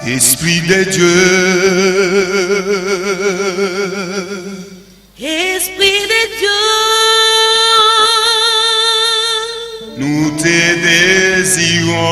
Esprit de Dieu, Esprit de Dieu, nous te désirons.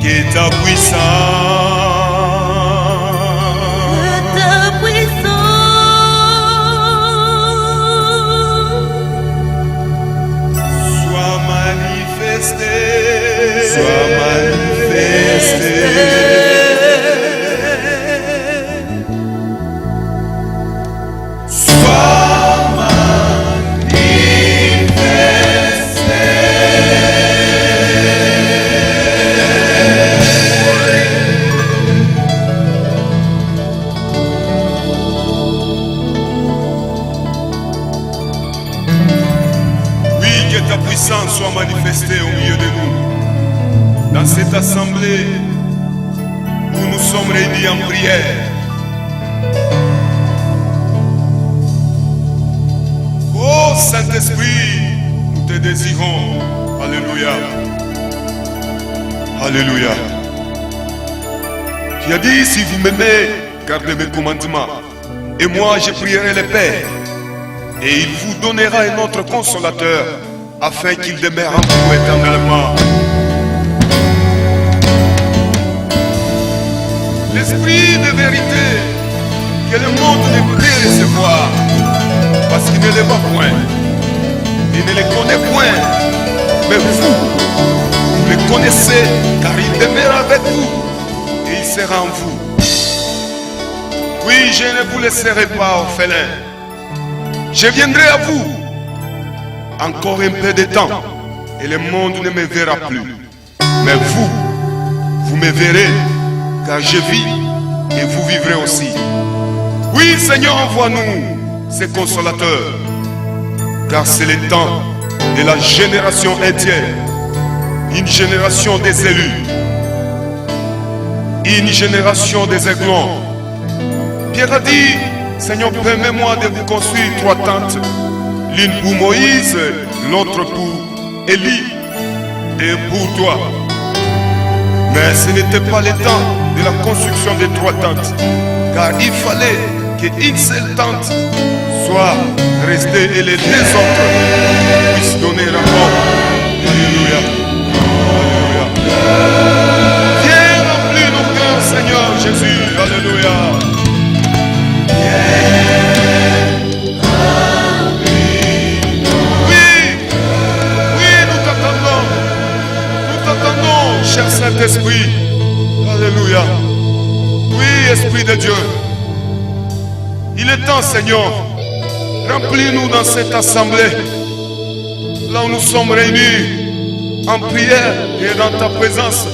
Que ta puissance soit manifestée, ta puissance soit manifestée au milieu de nous, dans cette assemblée où nous sommes réunis en prière. Oh Saint-Esprit, nous te désirons. Alléluia. Alléluia. Tu as dit, si vous m'aimez, gardez mes commandements. Et moi, je prierai le Père, et il vous donnera un autre consolateur, afin qu'il demeure en vous éternellement. L'esprit de vérité que le monde ne peut recevoir, parce qu'il ne le voit point, il ne le connaît point. Mais vous le connaissez, car il demeure avec vous et il sera en vous. Oui, je ne vous laisserai pas orphelin. Je viendrai à vous. Encore un peu de temps et le monde ne me verra plus. Mais vous, vous me verrez, car je vis et vous vivrez aussi. Oui, Seigneur, envoie-nous ces consolateurs, car c'est le temps de la génération entière, une génération des élus, une génération des aiglons. Pierre a dit, Seigneur, permets-moi de vous construire 3 tentes. L'une pour Moïse, l'autre pour Élie et pour toi. Mais ce n'était pas le temps de la construction des 3 tentes, car il fallait qu'une seule tente soit restée et les 2 autres puissent donner rapport. Alléluia. Alléluia. Viens remplir nos cœurs, Seigneur Jésus. Alléluia. Cher Saint-Esprit, alléluia. Oui, Esprit de Dieu, il est temps, Seigneur, remplis-nous dans cette assemblée, là où nous sommes réunis en prière et dans ta présence.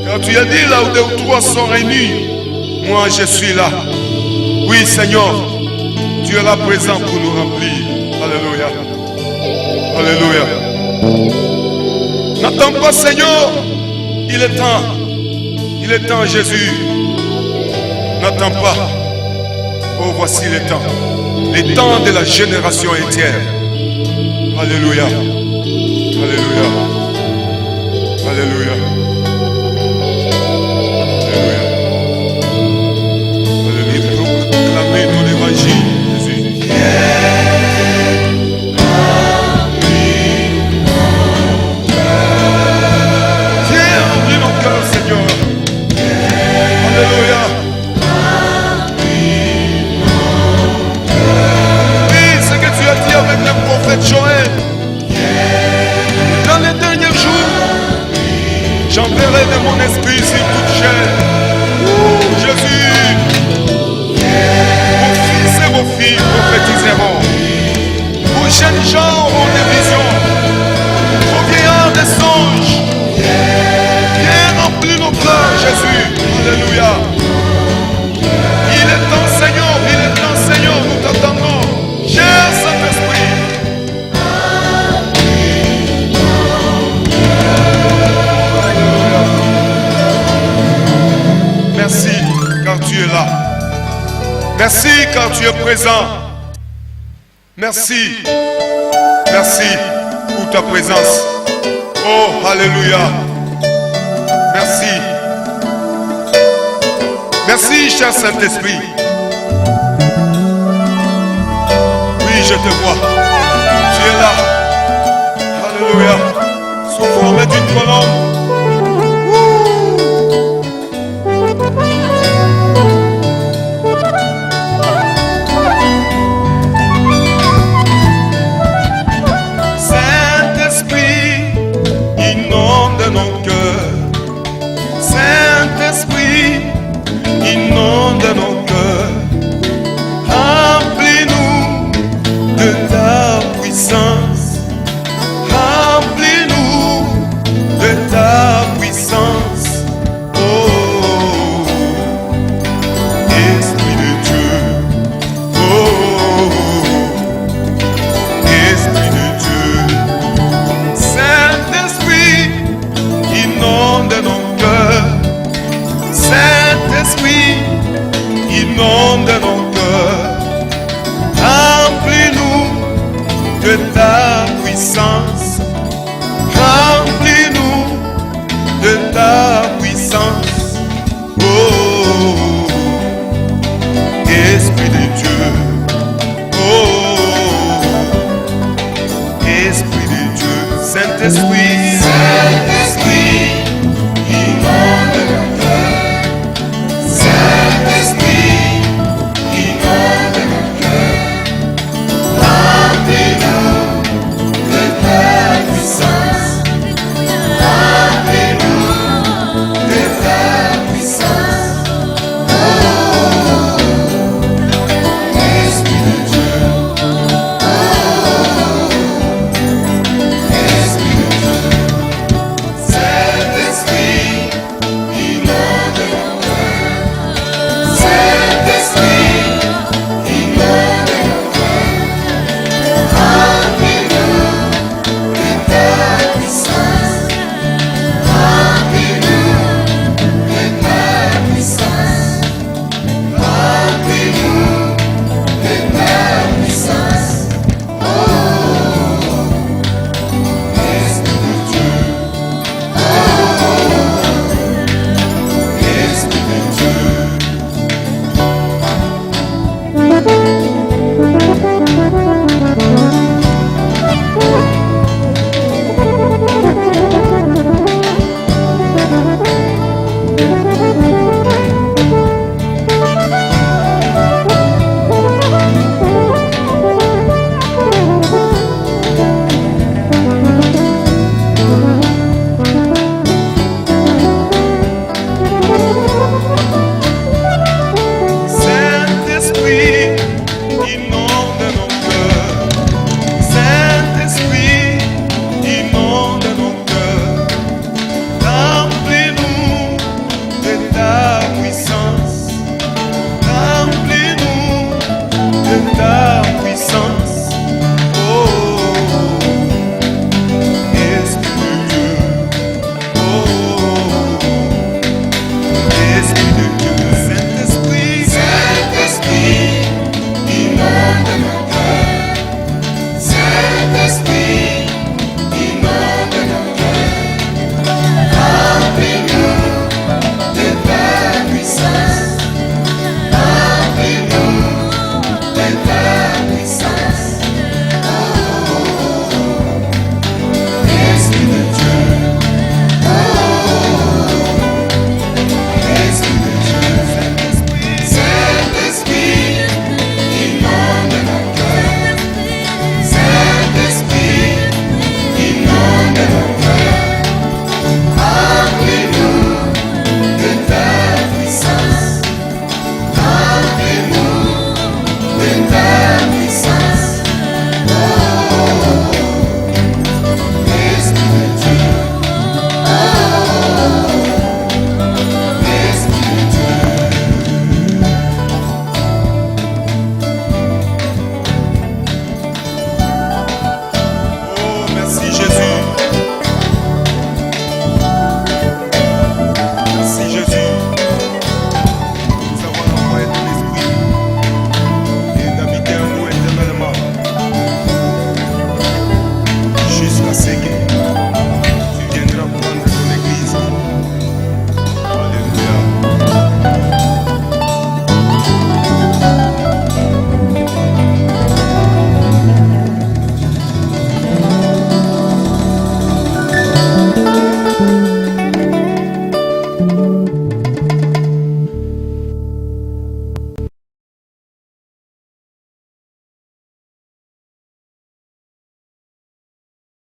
Car tu as dit, là où 2 ou 3 sont réunis, moi je suis là. Oui, Seigneur, tu es là présent pour nous remplir. Alléluia. Alléluia. N'attends pas, Seigneur. Il est temps, Jésus. N'attends pas. Oh, voici le temps de la génération entière. Alléluia. Alléluia. Alléluia. Alléluia. Alléluia. Proclamez ton évangile, Jésus. Seigneur. Alléluia. Oui, ce que tu as dit avec le prophète Joël. Dans les derniers jours, j'enverrai de mon esprit sur toute chair. Jésus, vos fils et vos filles prophétiseront. Vos jeunes gens auront des visions. Vos vieillards des songes. Viens remplir nos cœurs, Jésus. Alléluia. tu es là. Merci car tu es présent. Merci. Merci pour ta présence. Oh, alléluia. Merci. Merci, cher Saint-Esprit. Oui, je te vois. Tu es là. Alléluia. Sous forme d'une colombe.